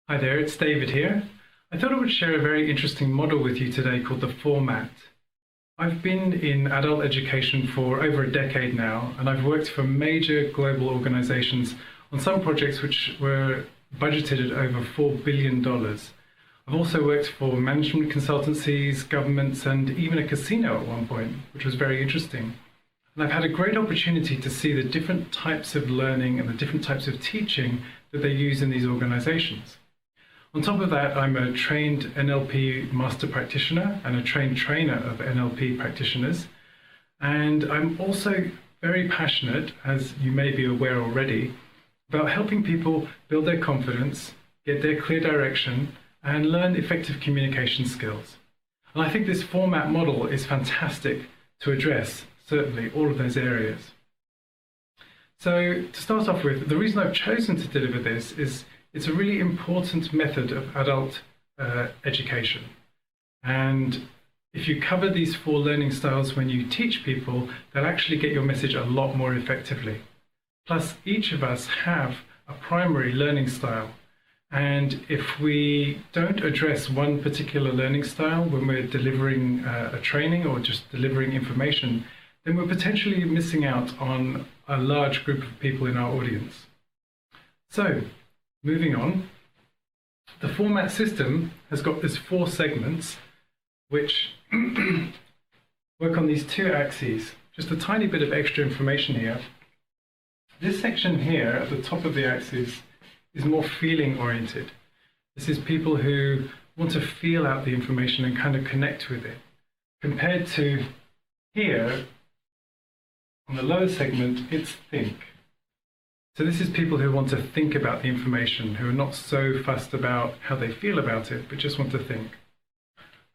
Hi there, it's David here. I thought I would share a very interesting model with you today called the format. I've been in adult education for over a decade now, and I've worked for major global organizations on some projects which were budgeted at over $4 billion. I've also worked for management consultancies, governments, and even a casino at one point, which was very interesting. And I've had a great opportunity to see the different types of learning and the different types of teaching that they use in these organizations. On top of that, I'm a trained NLP master practitioner and a trained trainer of NLP practitioners. And I'm also very passionate, as you may be aware already, about helping people build their confidence, get their clear direction, and learn effective communication skills. And I think this format model is fantastic to address, certainly, all of those areas. So to start off with, the reason I've chosen to deliver this is it's a really important method of adult education. And if you cover these 4 learning styles when you teach people, they'll actually get your message a lot more effectively. Plus, each of us have a primary learning style. And if we don't address one particular learning style when we're delivering a training or just delivering information, then we're potentially missing out on a large group of people in our audience. So, moving on, the format system has got these 4 segments which work on these 2 axes. Just a tiny bit of extra information here. This section here at the top of the axis is more feeling oriented. This is people who want to feel out the information and kind of connect with it. Compared to here, on the lower segment, it's think. So this is people who want to think about the information, who are not so fussed about how they feel about it, but just want to think.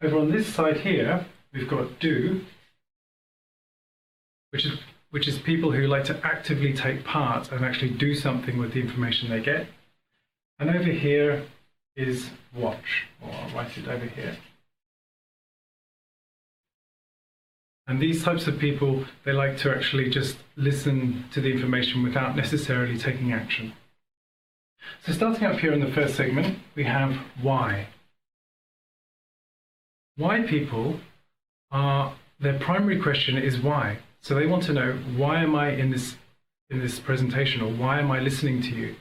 Over on this side here, we've got do, which is people who like to actively take part and actually do something with the information they get. And over here is watch, or I'll write it over here. And these types of people, they like to actually just listen to the information without necessarily taking action. So starting up here in the first segment, we have why. Why people their primary question is why. So they want to know, why am I in this presentation, or why am I listening to you?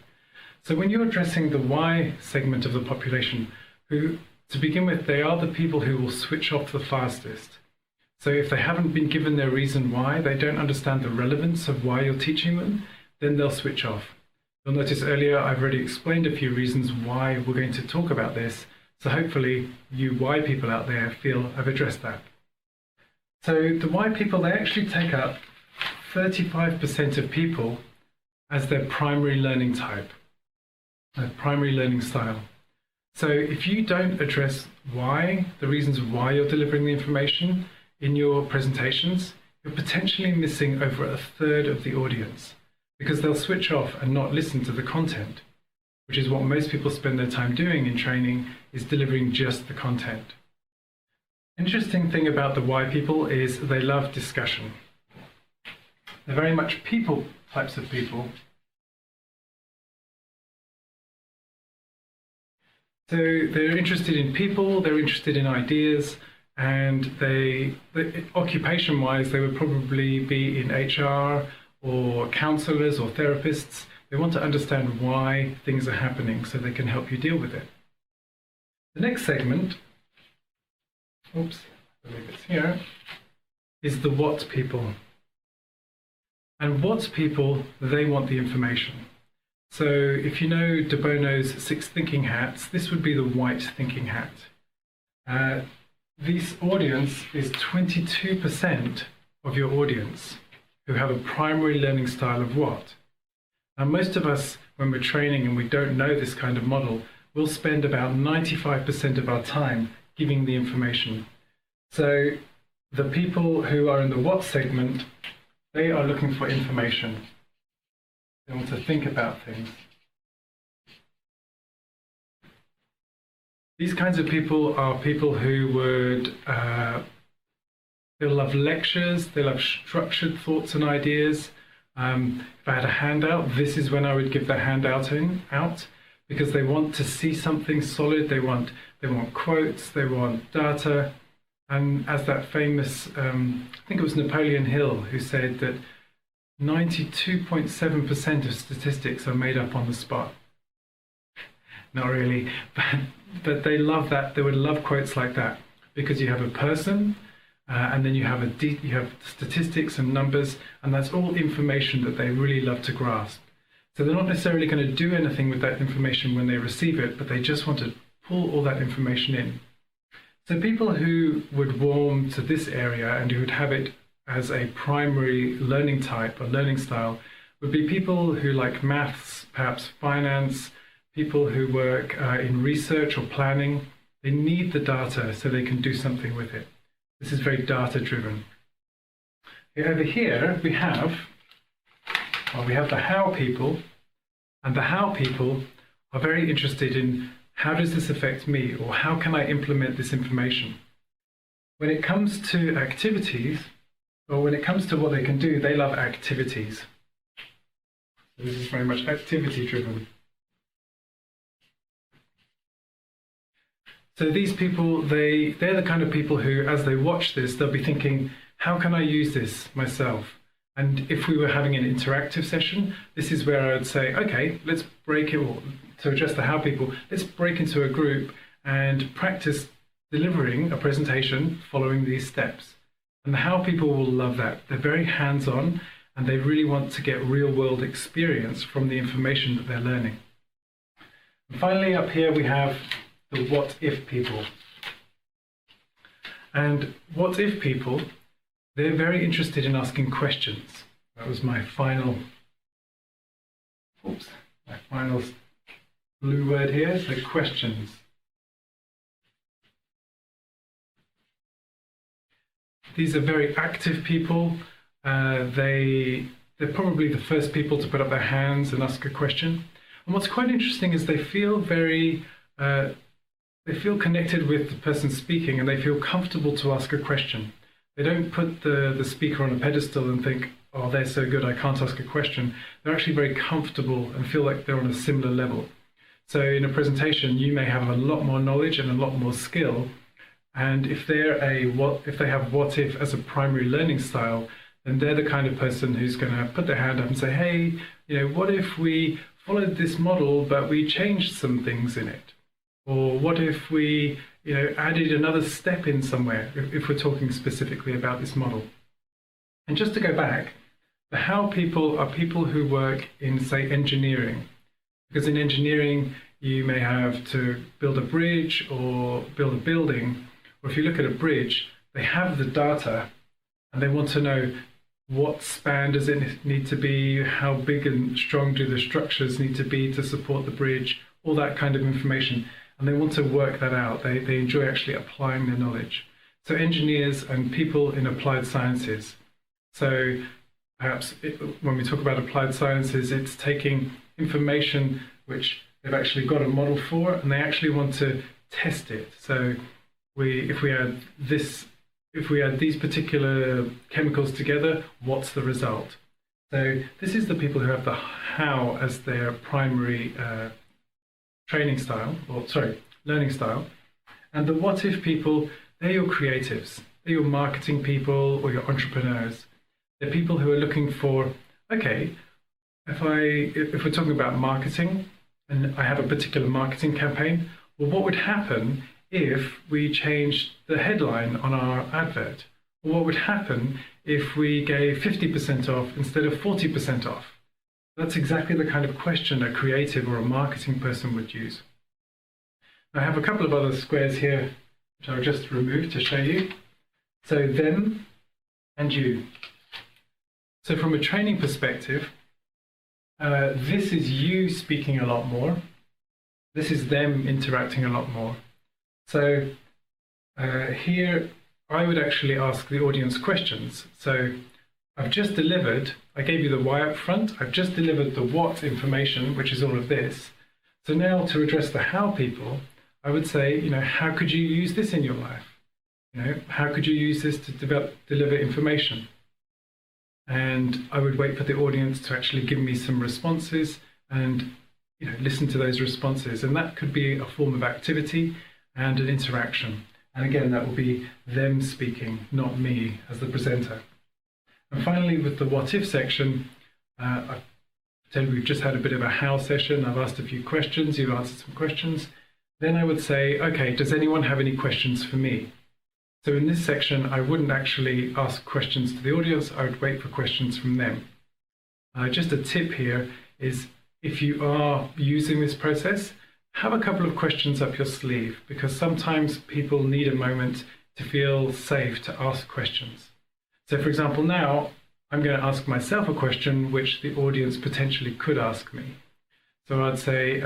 So when you're addressing the why segment of the population, who, to begin with, they are the people who will switch off the fastest. So if they haven't been given their reason why, they don't understand the relevance of why you're teaching them, then they'll switch off. You'll notice earlier I've already explained a few reasons why we're going to talk about this, so hopefully you why people out there feel I've addressed that. So the why people, they actually take up 35% of people as their primary learning type, their primary learning style. So if you don't address why, the reasons why you're delivering the information in your presentations, you're potentially missing over 1/3 of the audience, because they'll switch off and not listen to the content, which is what most people spend their time doing in training, is delivering just the content. Interesting thing about the why people is they love discussion. They're very much people types of people. So they're interested in people, they're interested in ideas, and occupation-wise, they would probably be in HR or counselors or therapists. They want to understand why things are happening so they can help you deal with it. The next segment, oops, I believe it's here, is the what people. And what people, they want the information. So if you know De Bono's 6 thinking hats, this would be the white thinking hat. This audience is 22% of your audience who have a primary learning style of what? Now, most of us, when we're training and we don't know this kind of model, we'll spend about 95% of our time giving the information. So the people who are in the what segment, they are looking for information. They want to think about things. These kinds of people are people who would, they'll love lectures, they love structured thoughts and ideas. If I had a handout, this is when I would give the handout out, because they want to see something solid. They want quotes, they want data. And as that famous, I think it was Napoleon Hill who said that 92.7% of statistics are made up on the spot. Not really, but they love that. They would love quotes like that, because you have a person, and then you have statistics and numbers, and that's all information that they really love to grasp. So they're not necessarily going to do anything with that information when they receive it, but they just want to pull all that information in. So people who would warm to this area and who would have it as a primary learning type or learning style would be people who like maths, perhaps finance, people who work in research or planning. They need the data so they can do something with it. This is very data driven. Over here we have the how people, and the how people are very interested in how does this affect me, or how can I implement this information. When it comes to activities, or when it comes to what they can do, they love activities. So this is very much activity driven. So these people, they're the kind of people who, as they watch this, they'll be thinking, how can I use this myself? And if we were having an interactive session, this is where I would say, okay, let's break it, or to address the how people, let's break into a group and practice delivering a presentation following these steps. And the how people will love that. They're very hands-on, and they really want to get real-world experience from the information that they're learning. And finally, up here we have the what-if people. And what-if people, they're very interested in asking questions. That was my final blue word here, so questions. These are very active people. They're probably the first people to put up their hands and ask a question. And what's quite interesting is they feel connected with the person speaking, and they feel comfortable to ask a question. They don't put the speaker on a pedestal and think, oh, they're so good, I can't ask a question. They're actually very comfortable and feel like they're on a similar level. So in a presentation, you may have a lot more knowledge and a lot more skill. And if they have what if as a primary learning style, then they're the kind of person who's going to put their hand up and say, hey, what if we followed this model, but we changed some things in it? Or what if we added another step in somewhere, if we're talking specifically about this model? And just to go back, the how people are people who work in, say, engineering. Because in engineering, you may have to build a bridge or build a building. Or if you look at a bridge, they have the data and they want to know what span does it need to be, how big and strong do the structures need to be to support the bridge, all that kind of information. And they want to work that out. They enjoy actually applying their knowledge. So engineers and people in applied sciences. So perhaps when we talk about applied sciences, it's taking information which they've actually got a model for, and they actually want to test it. So if we add these particular chemicals together, what's the result? So this is the people who have the how as their primary learning style. And the what if people, they're your creatives. They're your marketing people or your entrepreneurs. They're people who are looking for, okay, if we're talking about marketing and I have a particular marketing campaign, well, what would happen if we changed the headline on our advert? Or what would happen if we gave 50% off instead of 40% off? That's exactly the kind of question a creative or a marketing person would use. I have a couple of other squares here, which I'll just remove to show you. So them and you. So from a training perspective, this is you speaking a lot more. This is them interacting a lot more. So here, I would actually ask the audience questions. So I've just delivered, I gave you the why up front, I've just delivered the what information, which is all of this. So now to address the how people, I would say, how could you use this in your life? How could you use this to deliver information? And I would wait for the audience to actually give me some responses. And listen to those responses. And that could be a form of activity and an interaction. And again, that will be them speaking, not me as the presenter. And finally, with the what if section, I've said we've just had a bit of a how session. I've asked a few questions, you've answered some questions. Then I would say, okay, does anyone have any questions for me? So in this section, I wouldn't actually ask questions to the audience, I would wait for questions from them. Just a tip here is, if you are using this process, have a couple of questions up your sleeve, because sometimes people need a moment to feel safe to ask questions. So for example, now I'm going to ask myself a question which the audience potentially could ask me. So I'd say,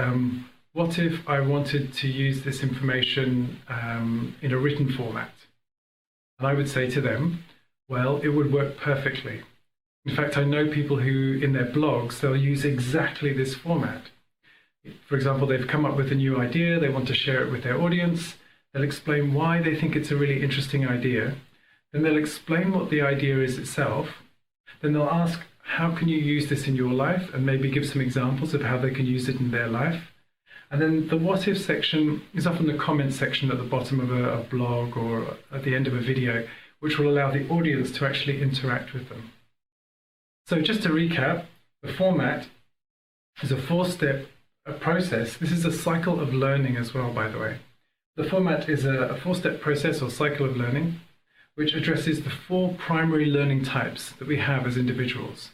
what if I wanted to use this information in a written format? And I would say to them, well, it would work perfectly. In fact, I know people who, in their blogs, they'll use exactly this format. For example, they've come up with a new idea, they want to share it with their audience, they'll explain why they think it's a really interesting idea, then they'll explain what the idea is itself, then they'll ask, how can you use this in your life, and maybe give some examples of how they can use it in their life. And then the what if section is often the comment section at the bottom of a blog or at the end of a video, which will allow the audience to actually interact with them. So just to recap, the format is a four-step process. This is a cycle of learning as well, by the way. The format is a four-step process or cycle of learning, which addresses the four primary learning types that we have as individuals.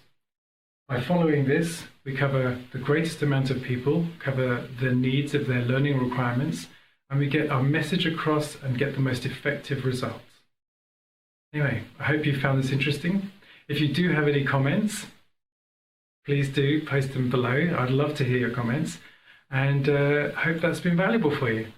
By following this, we cover the greatest amount of people, cover the needs of their learning requirements, and we get our message across and get the most effective results. Anyway, I hope you found this interesting. If you do have any comments, please do post them below. I'd love to hear your comments, and hope that's been valuable for you.